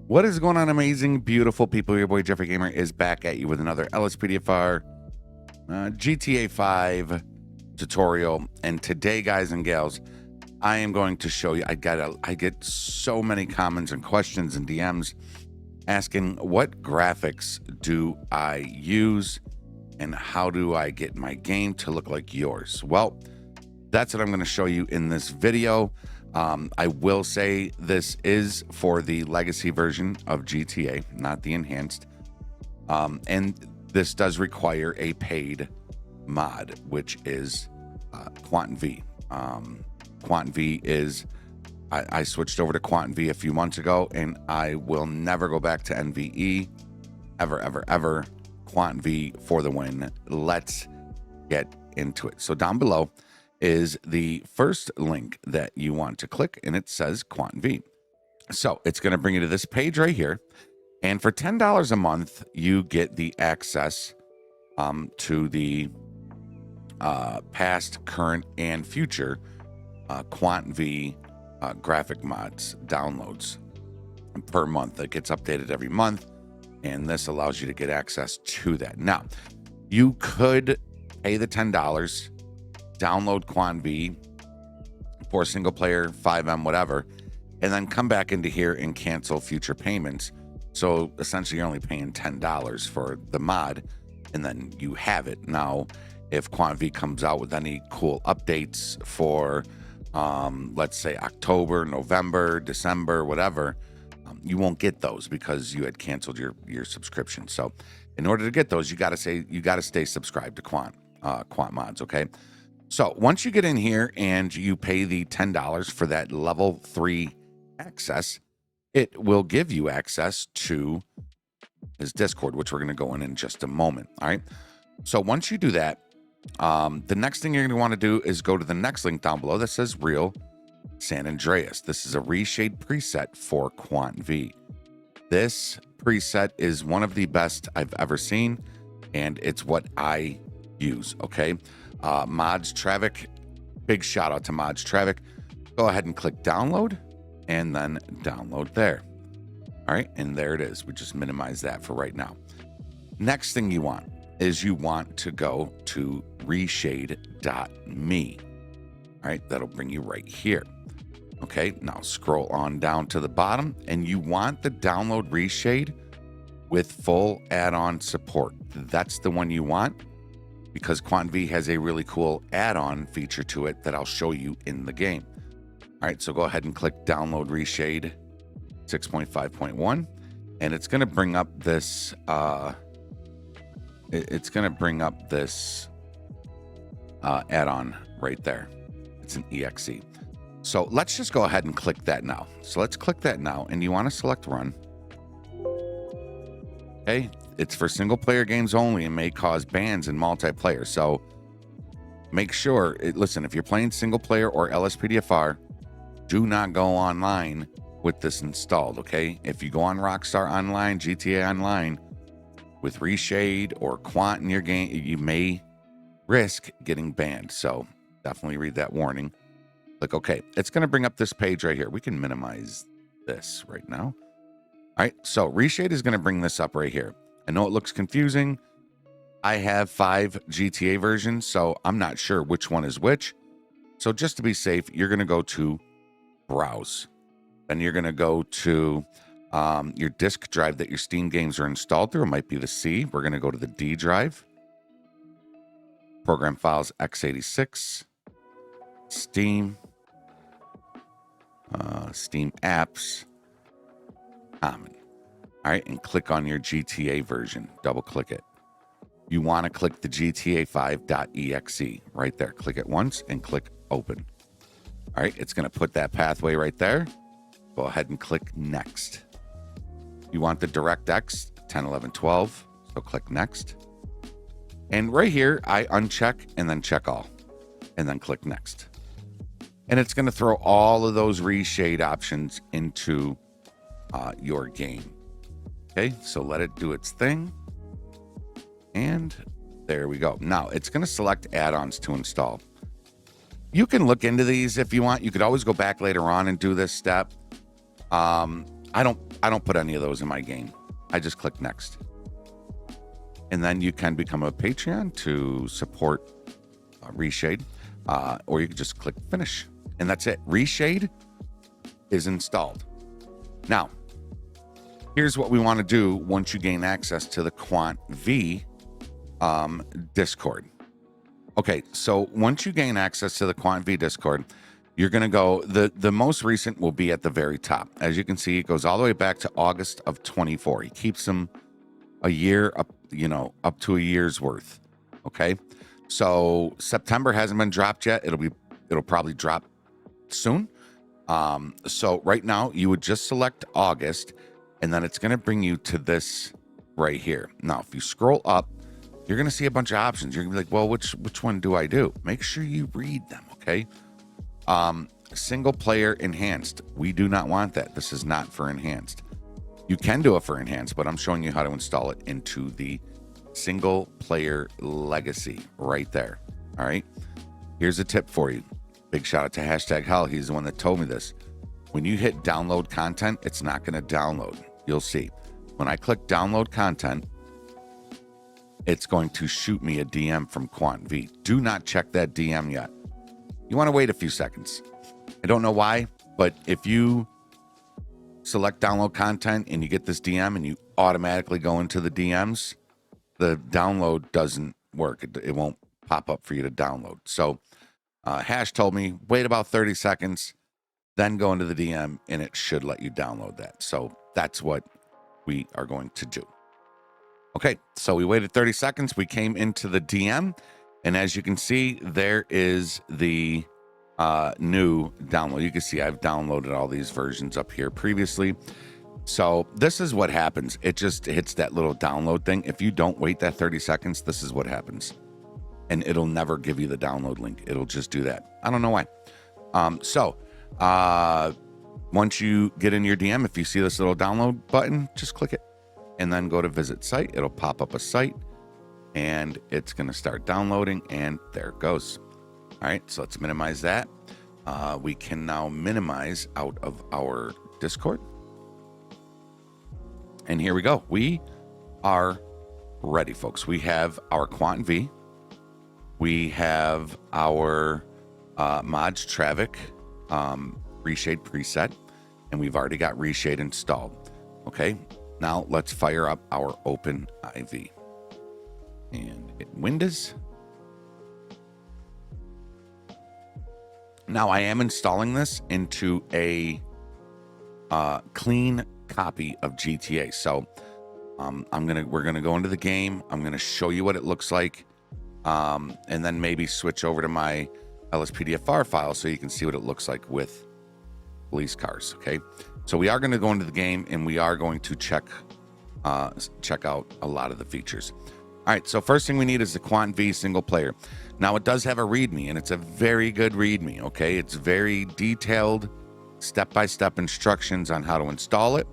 What is going on, amazing, beautiful people? Your boy Jeffrey Gamer is back at you with another LSPDFR GTA 5 tutorial. And today, guys and gals, I am going to show you. I get so many comments and questions and DMs asking what graphics do I use and how do I get my game to look like yours? Well, that's what I'm going to show you in this video. I will say this is for the legacy version of GTA, not the enhanced. And this does require a paid mod, which is QuantV. QuantV is, I switched over to QuantV a few months ago, and I will never go back to NVE, ever, ever, ever. QuantV for the win. Let's get into it. So down below is the first link that you want to click, and it says QuantV. So it's going to bring you to this page right here. And for $10 a month, you get the access to the past, current, and future QuantV graphic mods downloads per month. It gets updated every month, and this allows you to get access to that. Now, you could pay the $10, download QuantV for single player, 5M, whatever, and then come back into here and cancel future payments. So essentially, you're only paying $10 for the mod, and then you have it. Now, if QuantV comes out with any cool updates for, let's say, October, November, December, whatever, you won't get those because you had canceled your subscription. So in order to get those, you got to stay subscribed to Quant Mods, okay? So once you get in here and you pay the $10 for that level 3 access, it will give you access to his Discord, which we're going to go in just a moment. All right. So once you do that, the next thing you're going to want to do is go to the next link down below that says Real San Andreas. This is a Reshade preset for QuantV. This preset is one of the best I've ever seen, and it's what I use. Okay. Mods Travic, big shout out to Mods Travic. Go ahead and click download and then download there. All right, and there it is. We just minimize that for right now. Next thing you want is you want to go to reshade.me. All right, that'll bring you right here. Okay, now scroll on down to the bottom, and you want the download Reshade with full add-on support. That's the one you want, because QuantV has a really cool add-on feature to it that I'll show you in the game. All right, so go ahead and click download Reshade 6.5.1, and it's going to bring up this add-on right there. It's an exe. So let's just go ahead and click that now. So let's click that now, and you want to select run. Okay, it's for single player games only and may cause bans in multiplayer. So make sure, listen, if you're playing single player or LSPDFR, do not go online with this installed, okay? If you go on Rockstar Online, GTA Online, with Reshade or Quant in your game, you may risk getting banned. So definitely read that warning. Click OK. It's going to bring up this page right here. We can minimize this right now. All right, so Reshade is going to bring this up right here. I know it looks confusing. I have 5 GTA versions, so I'm not sure which one is which. So just to be safe, you're going to go to Browse. Then you're going to go to your disk drive that your Steam games are installed through. It might be the C. We're going to go to the D drive. Program files x86. Steam. Steam apps. Common. All right, and click on your GTA version. Double click it. You want to click the GTA5.exe right there. Click it once and click open. All right, it's going to put that pathway right there. Go ahead and click next. You want the DirectX 10, 11, 12. So click next. And right here, I uncheck and then check all. And then click next. And it's going to throw all of those reshade options into your game. Okay, so let it do its thing. And there we go. Now it's going to select add-ons to install. You can look into these if you want. You could always go back later on and do this step. I don't put any of those in my game. I just click next. And then you can become a Patreon to support Reshade, or you can just click finish. And that's it. Reshade is installed. Now, here's what we want to do once you gain access to the QuantV Discord. Okay, so once you gain access to the QuantV Discord, you're going to go, the most recent will be at the very top. As you can see, it goes all the way back to August of 24. He keeps them a year up, up to a year's worth. Okay, so September hasn't been dropped yet. It'll probably drop soon. So right now you would just select August, and then it's going to bring you to this right here. Now, if you scroll up, you're going to see a bunch of options. You're going to be like, well, which one do I do? Make sure you read them. Okay. Single player enhanced. We do not want that. This is not for enhanced. You can do it for enhanced, but I'm showing you how to install it into the single player legacy right there. All right. Here's a tip for you. Big shout out to #Hell. He's the one that told me this. When you hit download content, it's not going to download. You'll see. When I click download content, it's going to shoot me a DM from QuantV. Do not check that DM yet. You want to wait a few seconds. I don't know why, but if you select download content and you get this DM and you automatically go into the DMs, the download doesn't work. It won't pop up for you to download. So Hash told me, wait about 30 seconds, then go into the DM, and it should let you download that. So that's what we are going to do. Okay, so we waited 30 seconds. We came into the DM, and as you can see, there is the new download. You can see I've downloaded all these versions up here previously. So this is what happens. It just hits that little download thing. If you don't wait that 30 seconds, this is what happens. And it'll never give you the download link. It'll just do that. I don't know why. Once you get in your DM, if you see this little download button, just click it and then go to visit site. It'll pop up a site and it's going to start downloading, and there it goes. All right, so let's minimize that. We can now minimize out of our Discord. And here we go. We are ready, folks. We have our QuantV. We have our Mods Travic Reshade preset, and we've already got Reshade installed. Okay, now let's fire up our OpenIV. And hit Windows. Now I am installing this into a clean copy of GTA. So we're gonna go into the game. I'm gonna show you what it looks like. And then maybe switch over to my LSPDFR file so you can see what it looks like with police cars. Okay, so we are going to go into the game and we are going to check out a lot of the features. All right, so first thing we need is the QuantV single player. Now it does have a README, and it's a very good README. Okay, it's very detailed, step-by-step instructions on how to install it.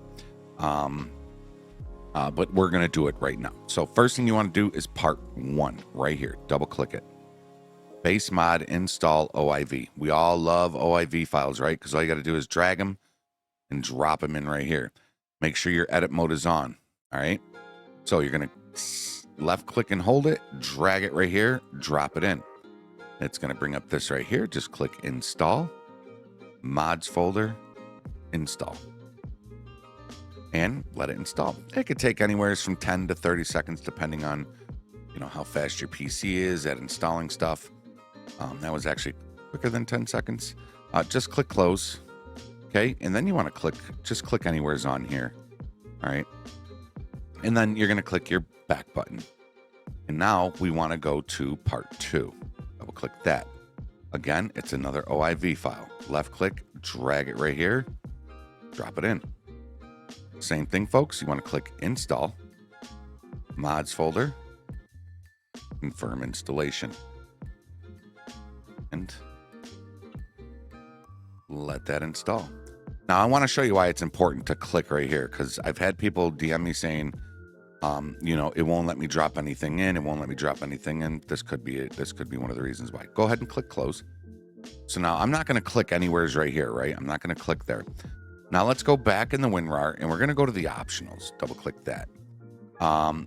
But we're going to do it right now. So first thing you want to do is part 1 right here. Double click it. Base mod install OIV. We all love OIV files, right? Because all you got to do is drag them and drop them in right here. Make sure your edit mode is on. All right. So you're going to left click and hold it, drag it right here, drop it in. It's going to bring up this right here. Just click install, mods folder, install. And let it install. It could take anywhere from 10 to 30 seconds, depending on, how fast your PC is at installing stuff. That was actually quicker than 10 seconds. Just click close. Okay. And then you want to just click anywhere's on here. All right. And then you're going to click your back button. And now we want to go to part 2. Double click that. Again, it's another OIV file. Left click, drag it right here, drop it in. Same thing, folks. You want to click install, mods folder, confirm installation, and let that install. Now I want to show you why it's important to click right here, because I've had people DM me saying, it won't let me drop anything in. It won't let me drop anything in. This could be it. This could be one of the reasons why. Go ahead and click close. So now I'm not going to click anywhere's right here, right? I'm not going to click there. Now let's go back in the WinRAR and we're going to go to the optionals. Double click that.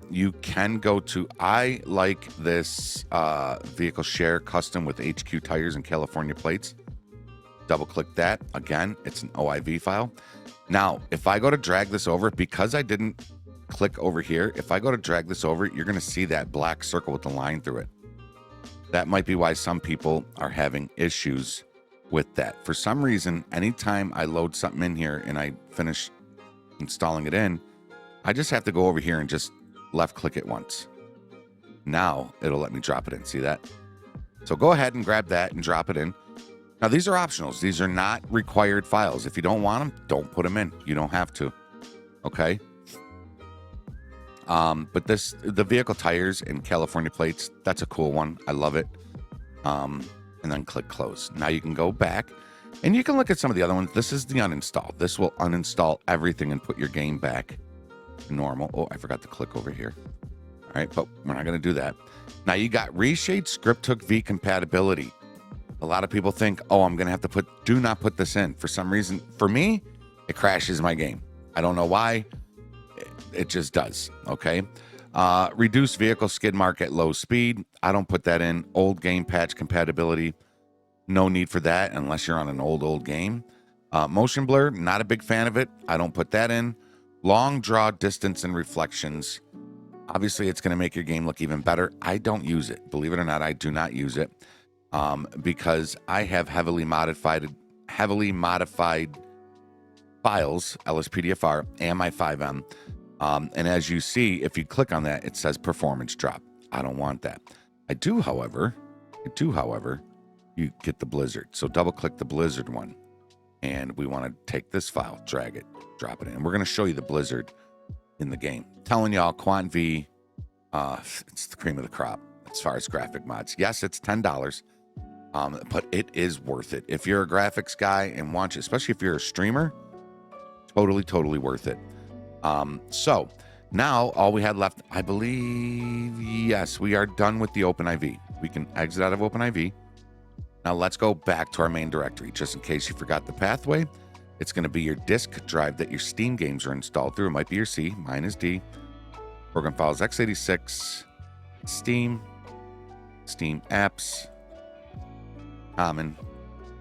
You can go to, I like this vehicle share custom with HQ tires and California plates. Double click that. Again, it's an OIV file. Now, if I go to drag this over, because I didn't click over here, if I go to drag this over, you're going to see that black circle with the line through it. That might be why some people are having issues with that. For some reason, anytime I load something in here and I finish installing it in, I just have to go over here and just left click it once. Now it'll let me drop it in. See that? So go ahead and grab that and drop it in. Now these are optionals. These are not required files. If you don't want them, don't put them in. You don't have to. Okay. But the vehicle tires and California plates, that's a cool one. I love it. And then click close. Now you can go back and you can look at some of the other ones. This is the uninstall. This will uninstall everything and put your game back to normal. Oh, I forgot to click over here. All right, but we're not going to do that. Now you got Reshade Script Hook V compatibility. A lot of people think, oh, I'm going to have to do not put this in. For some reason, for me, it crashes my game. I don't know why. It just does. Okay. Reduce vehicle skid mark at low speed. I don't put that in. Old game patch compatibility. No need for that unless you're on an old game. Motion blur. Not a big fan of it. I don't put that in. Long draw distance and reflections. Obviously, it's going to make your game look even better. I don't use it. Believe it or not, I do not use it because I have heavily modified files, LSPDFR, and my 5M. And as you see, if you click on that, it says performance drop. I don't want that. I do, however, you get the Blizzard. So double click the Blizzard one. And we want to take this file, drag it, drop it in. And we're going to show you the Blizzard in the game. Telling y'all, QuantV, it's the cream of the crop as far as graphic mods. Yes, it's $10, but it is worth it. If you're a graphics guy and want you, especially if you're a streamer, totally worth it. So now all we had left, I believe, yes, we are done with the OpenIV. We can exit out of OpenIV. Now let's go back to our main directory. Just in case you forgot the pathway, it's going to be your disk drive that your Steam games are installed through. It might be your C, mine is D. Program files x86, Steam apps, common,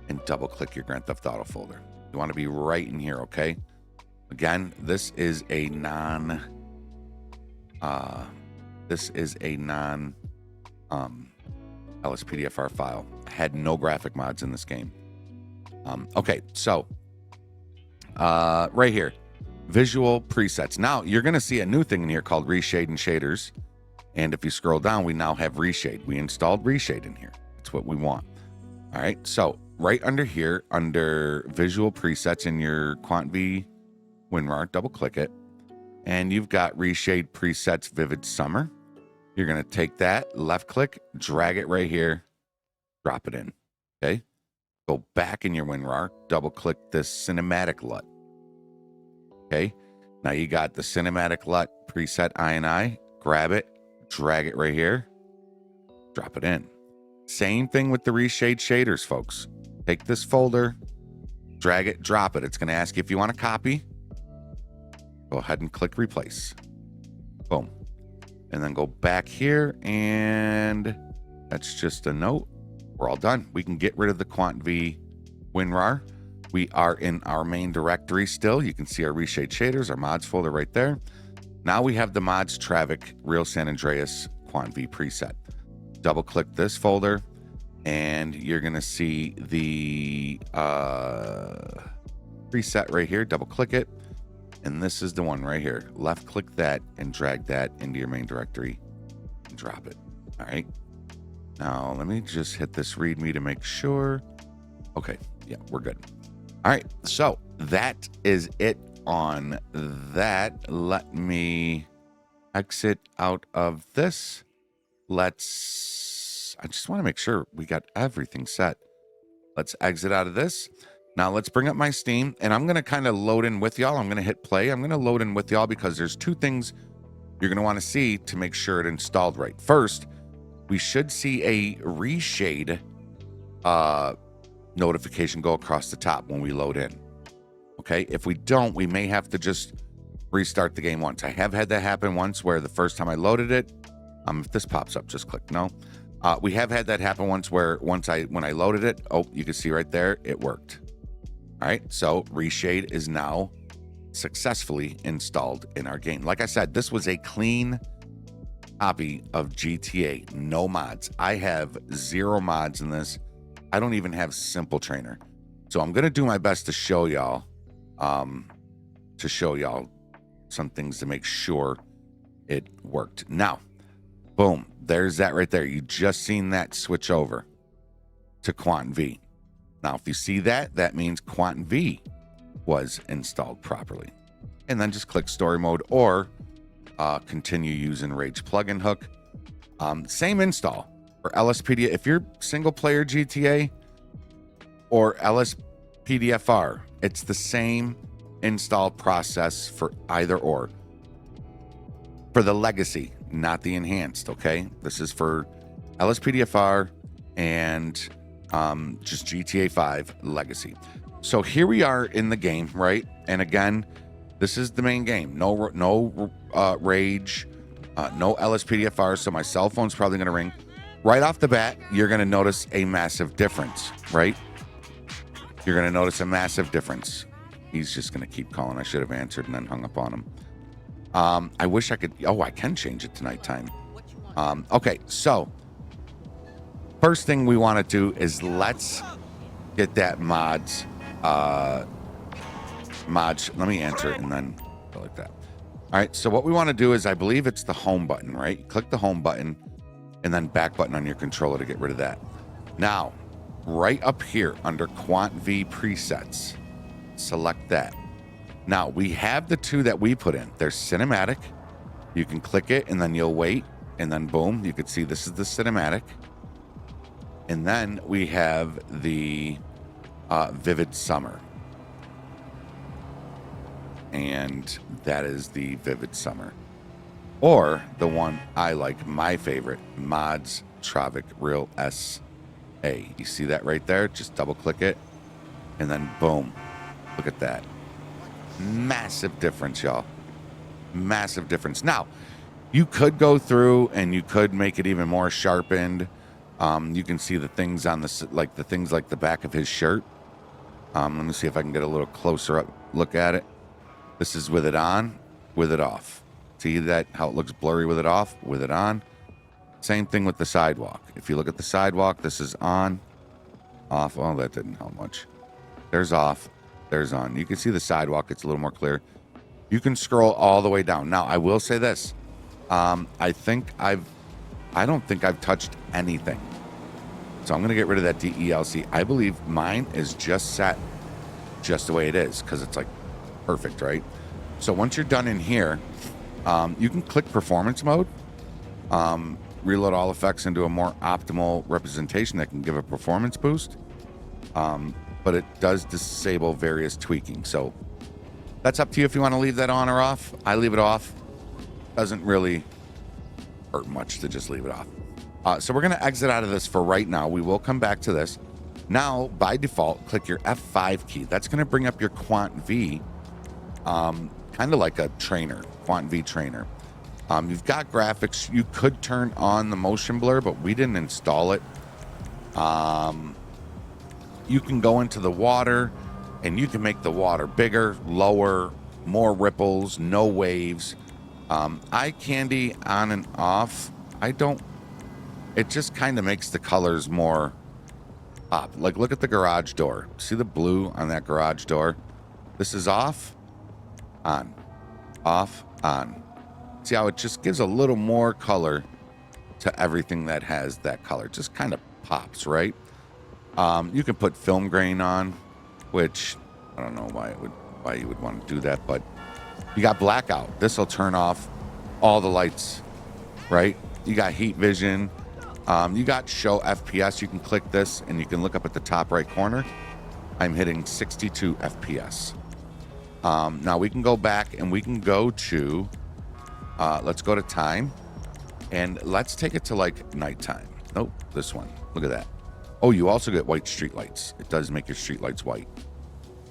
and double click your Grand Theft Auto folder. You want to be right in here, okay? Again, this is a non LSPDFR file. I had no graphic mods in this game. Okay, so right here, visual presets. Now you're going to see a new thing in here called Reshade and Shaders. And if you scroll down, we now have Reshade. We installed Reshade in here. That's what we want. All right, so right under here, under visual presets in your QuantV WinRAR, double click it, and you've got Reshade presets Vivid Summer. You're going to take that, left click, drag it right here, drop it in. Okay, go back in your WinRAR, double click this cinematic LUT. Okay, now you got the cinematic LUT preset INI, grab it, drag it right here, drop it in. Same thing with the Reshade shaders, folks. Take this folder, drag it, drop it. It's going to ask you if you want to copy. Go ahead and click replace. Boom. And then go back here, and that's just a note. We're all done. We can get rid of the QuantV WinRAR. We are in our main directory still. You can see our Reshade shaders, our mods folder right there. Now we have the mods Travic Real San Andreas QuantV preset. Double click this folder, and you're going to see the preset right here. Double click it. And this is the one right here. Left click that and drag that into your main directory and drop it. All right. Now let me just hit this readme to make sure. Okay. Yeah, we're good. All right. So that is it on that. Let me exit out of this. I just want to make sure we got everything set. Let's exit out of this. Now let's bring up my Steam, and I'm going to kind of load in with y'all. I'm going to hit play. I'm going to load in with y'all because there's two things you're going to want to see to make sure it installed right. First, we should see a Reshade notification go across the top when we load in. okay? If we don't, we may have to just restart the game once. I have had that happen once where the first time I loaded it, if this pops up, just click no. We have had that happen once where when I loaded it, oh, you can see right there, it worked. All right, so Reshade is now successfully installed in our game. Like I said, this was a clean copy of GTA, no mods. I have 0 mods in this. I don't even have Simple Trainer. So I'm gonna do my best to show y'all some things to make sure it worked. Now, boom, there's that right there. You just seen that switch over to QuantV. Now, if you see that, that means QuantV was installed properly. And then just click story mode or continue using Rage plugin hook. Same install for LSPDFR. If you're single player GTA or LSPDFR, it's the same install process for either or. For the legacy, not the enhanced, okay? This is for LSPDFR and just GTA 5 legacy. So here we are in the game, right? And again, this is the main game. No Rage, no LSPDFR. So my cell phone's probably going to ring. Right off the bat, you're going to notice a massive difference, right? You're going to notice a massive difference. He's just going to keep calling. I should have answered and then hung up on him. I wish I could. Oh, I can change it to nighttime. Okay, so first thing we want to do is let's get that mods. Let me answer it and then go like that. All right, so what we want to do is, I believe it's the home button, right? Click the home button and then back button on your controller to get rid of that. Now, right up here under QuantV presets, select that. Now, we have the 2 that we put in. They're cinematic. You can click it and then you'll wait. And then boom, you can see this is the cinematic. And then we have the Vivid Summer. And that is the Vivid Summer. Or the one I like, my favorite, Mods Travic Real SA. You see that right there? Just double click it. And then boom, look at that. Massive difference, y'all. Massive difference. Now, you could go through and you could make it even more sharpened. You can see the things on the like the back of his shirt. Let me see if I can get a little closer up look at it. This is with it on, with it off. See that how it looks blurry with it off, with it on. Same thing with the sidewalk. If you look at the sidewalk, this is on, off. Oh, that didn't help much. There's off. There's on. You can see the sidewalk. It's a little more clear. You can scroll all the way down. Now, I will say this. I don't think I've touched anything. So I'm going to get rid of that DLC. I believe mine is just set just the way it is because it's like perfect, right? So once you're done in here, you can click performance mode, reload all effects into a more optimal representation that can give a performance boost. But it does disable various tweaking. So that's up to you if you want to leave that on or off. I leave it off. Doesn't really hurt much to just leave it off. So we're going to exit out of this for right now. We will come back to this. Now, by default, click your F5 key. That's going to bring up your QuantV, kind of like a trainer, QuantV trainer. You've got graphics. You could turn on the motion blur, but we didn't install it. You can go into the water and you can make the water bigger, lower, more ripples, no waves. Eye candy on and off. It just kind of makes the colors more pop. Like look at the garage door. See the blue on that garage door? This is off, on, off, on. See how it just gives a little more color to everything that has that color. Just kind of pops, right? You can put film grain on, which I don't know why you would want to do that, but you got blackout. This will turn off all the lights, right? You got heat vision. You got show FPS. You can click this and you can look up at the top right corner. I'm hitting 62 FPS. Now we can go back and we can go to, let's go to time and let's take it to like nighttime. Nope, this one. Look at that. Oh, you also get white street lights. It does make your street lights white.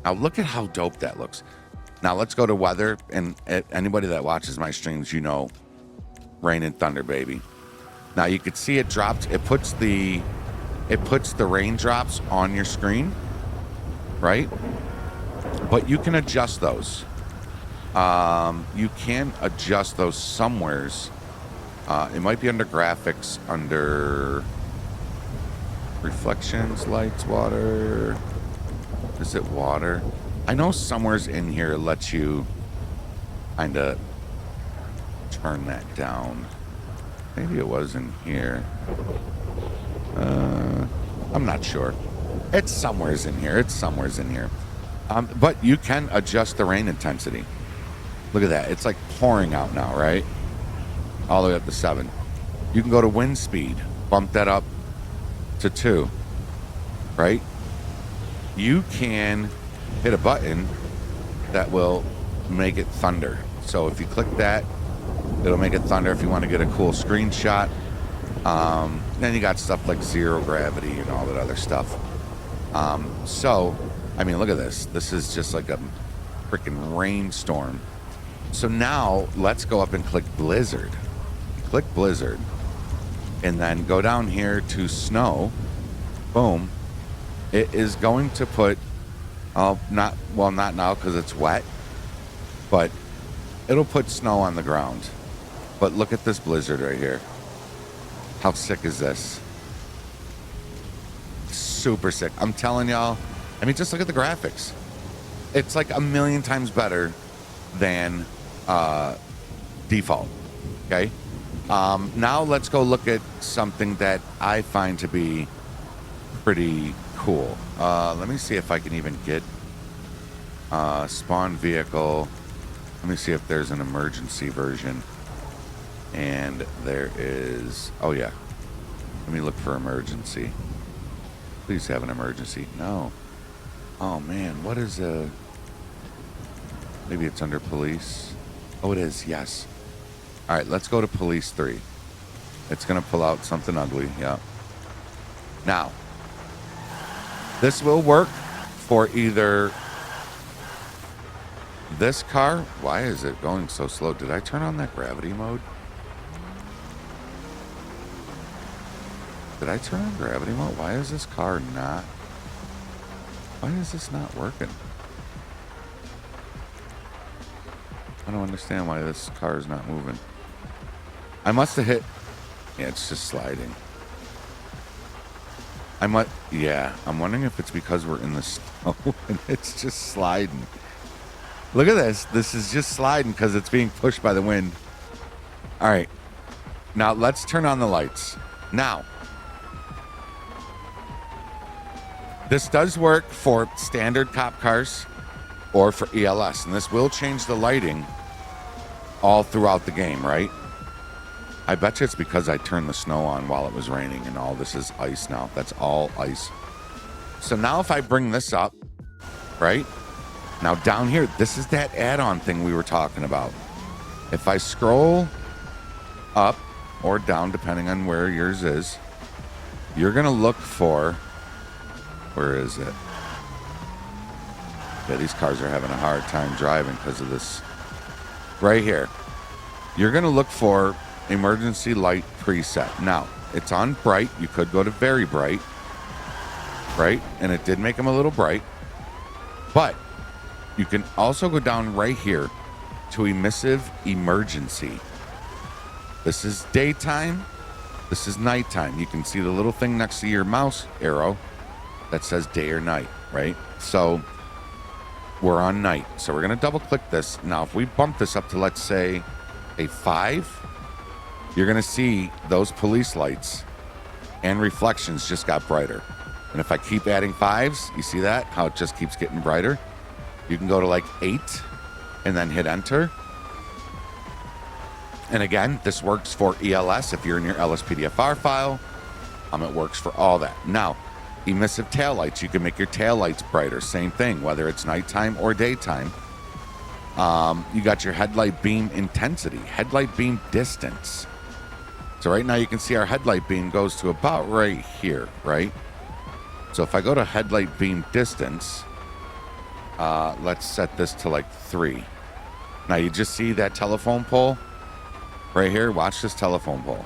Now look at how dope that looks. Now let's go to weather, and anybody that watches my streams, you know, rain and thunder, baby. Now you could see it dropped. It puts the raindrops on your screen, right? But you can adjust those. You can adjust those somewheres. It might be under graphics, under reflections, lights, water. Is it water? I know somewheres in here it lets you kind of turn that down. Maybe it was in here. I'm not sure. It's somewheres in here. It's somewheres in here. But you can adjust the rain intensity. Look at that. It's like pouring out now, right? All the way up to 7. You can go to wind speed. Bump that up to 2. Right? You can hit a button that will make it thunder. So if you click that, it'll make it thunder if you want to get a cool screenshot. Then you got stuff like zero gravity and all that other stuff. So, I mean, look at this. This is just like a freaking rainstorm. So now let's go up and click blizzard. Click blizzard. And then go down here to snow. Boom. It is going to put, not now because it's wet, but it'll put snow on the ground. But look at this blizzard right here. How sick is this? Super sick. I'm telling y'all. I mean, just look at the graphics. It's like a million times better than default. Okay. Now let's go look at something that I find to be pretty cool. Let me see if I can even get spawn vehicle. Let me see if there's an emergency version. And there is, oh yeah. Let me look for emergency. Please have an emergency. No. Oh man, what is maybe it's under police. Oh, it is, yes. All right, let's go to police 3. It's gonna pull out something ugly, yeah. Now, this will work for either this car. Why is it going so slow? Did I turn on that gravity mode? Did I turn on gravity mode? Why is this car not? Why is this not working? I don't understand why this car is not moving. I must have hit. Yeah, it's just sliding. Yeah, I'm wondering if it's because we're in the snow and it's just sliding. Look at this. This is just sliding because it's being pushed by the wind. All right. Now let's turn on the lights. Now, this does work for standard cop cars or for ELS, and this will change the lighting all throughout the game, right? I bet you it's because I turned the snow on while it was raining and all this is ice now. That's all ice. So now if I bring this up, right? Now down here, this is that add-on thing we were talking about. If I scroll up or down, depending on where yours is, you're going to look for, where is it? Yeah, these cars are having a hard time driving because of this. Right here. You're going to look for emergency light preset. Now, it's on bright. You could go to very bright, right? And it did make them a little bright. But you can also go down right here to emissive emergency. This is daytime. This is nighttime. You can see the little thing next to your mouse arrow that says day or night, right? So we're on night. So we're going to double click this. Now, if we bump this up to, let's say, a 5, you're going to see those police lights and reflections just got brighter. And if I keep adding 5s, you see that? How it just keeps getting brighter? You can go to like 8 and then hit enter. And again, this works for ELS if you're in your LSPDFR file. It works for all that. Now, emissive taillights. You can make your taillights brighter. Same thing, whether it's nighttime or daytime. You got your headlight beam intensity, headlight beam distance. So right now you can see our headlight beam goes to about right here, right? So if I go to headlight beam distance, Let's set this to like 3. Now you just see that telephone pole right here. Watch this telephone pole.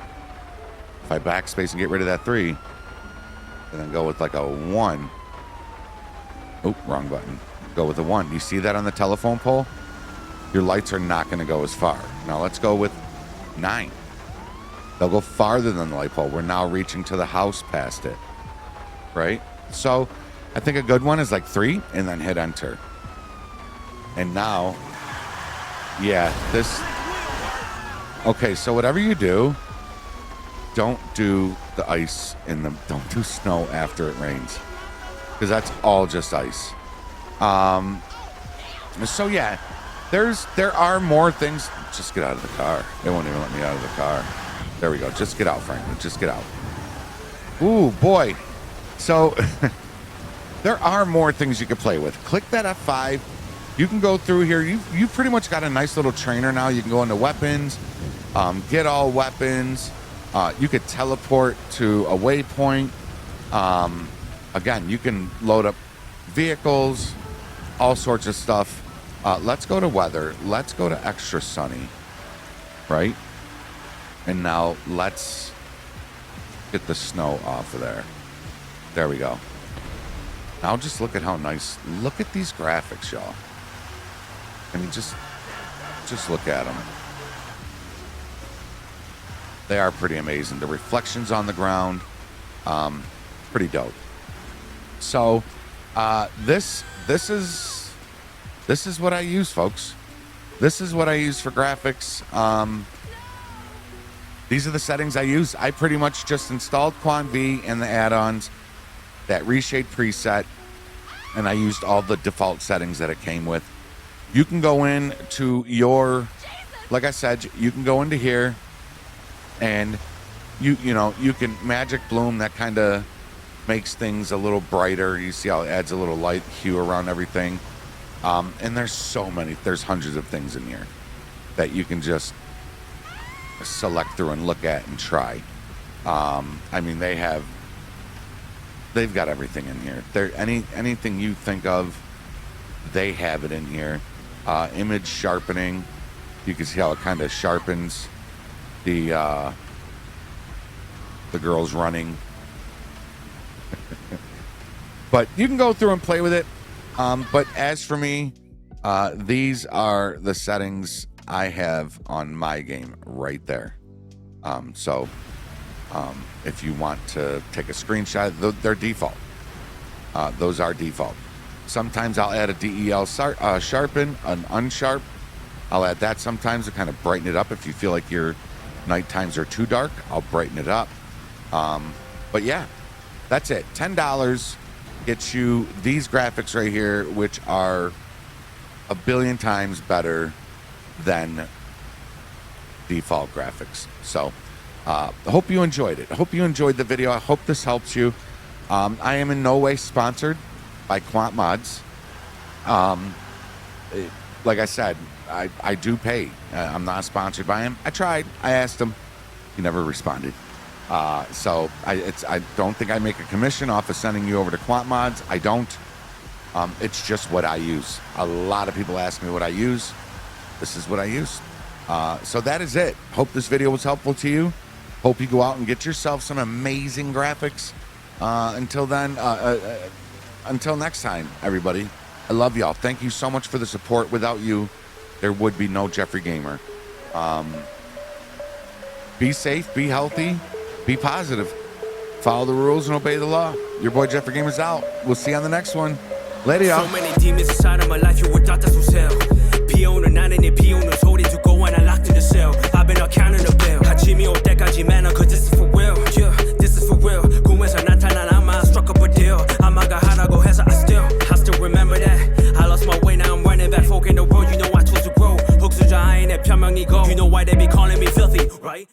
If I backspace and get rid of that 3, and then go with like a 1. Oh, wrong button. Go with a 1. You see that on the telephone pole? Your lights are not going to go as far. Now let's go with 9. They'll go farther than the light pole. We're now reaching to the house past it, right? So I think a good one is like 3 and then hit enter. And now, yeah, this. Okay, so whatever you do, don't do the ice in the, don't do snow after it rains, because that's all just ice. So yeah, there are more things. Just get out of the car. They won't even let me out of the car. There we go. Just get out, Franklin. Just get out. Ooh, boy. So there are more things you can play with. Click that F5. You can go through here. You've pretty much got a nice little trainer now. You can go into weapons, get all weapons. You could teleport to a waypoint. Again, you can load up vehicles, all sorts of stuff. Let's go to weather. Let's go to extra sunny, right? And now let's get the snow off of there. There we go. Now just look at how nice. Look at these graphics, y'all. I mean, just look at them. They are pretty amazing. The reflections on the ground, pretty dope. So this is what I use, folks. This is what I use for graphics. These are the settings I use. I pretty much just installed QuantV and the add-ons, that Reshade preset, and I used all the default settings that it came with. You can go in to your, like I said, you can go into here, and you can magic bloom. That kind of makes things a little brighter. You see how it adds a little light hue around everything. And there's hundreds of things in here that you can just select through and look at and try. I mean, they've got everything in here. Anything you think of, they have it in here. Image sharpening, you can see how it kind of sharpens the girls running. But you can go through and play with it. But as for me, these are the settings I have on my game right there. So if you want to take a screenshot, they're default. Those are default. Sometimes I'll add a DEL sharpen, an unsharp. I'll add that sometimes to kind of brighten it up. If you feel like your night times are too dark, I'll brighten it up. But yeah, that's it. $10 gets you these graphics right here, which are a billion times better than default graphics. So I hope you enjoyed it. I hope you enjoyed the video. I hope this helps you. I am in no way sponsored by Quant Mods. Like I said, I do pay. I'm not sponsored by him. I tried. I asked him. He never responded. So I don't think I make a commission off of sending you over to Quant Mods. I don't. It's just what I use. A lot of people ask me what I use. This is what I use. So that is it. Hope this video was helpful to you. Hope you go out and get yourself some amazing graphics. Until then, until next time, everybody. I love y'all. Thank you so much for the support. Without you, there would be no Jeffrey Gamer. Be safe, be healthy, be positive. Follow the rules and obey the law. Your boy Jeffrey Gamer's out. We'll see you on the next one. Later, y'all. So many demons inside of my life, you would thought that's so sell. 비오는 나는 비오는 소리 듣고 and I locked in the cell. I've been out counting the bill. 아침이 올 때까지 man, cause this is for real. Yeah, this is for real. 꿈에서 나타난 아마 struck up a deal. 아마가 하라고 해서 I still remember that. I lost my way, now I'm running back. Folk in the world, you know I chose to grow. 흑수저 아인의 편명이고. You know why they be calling me filthy, right?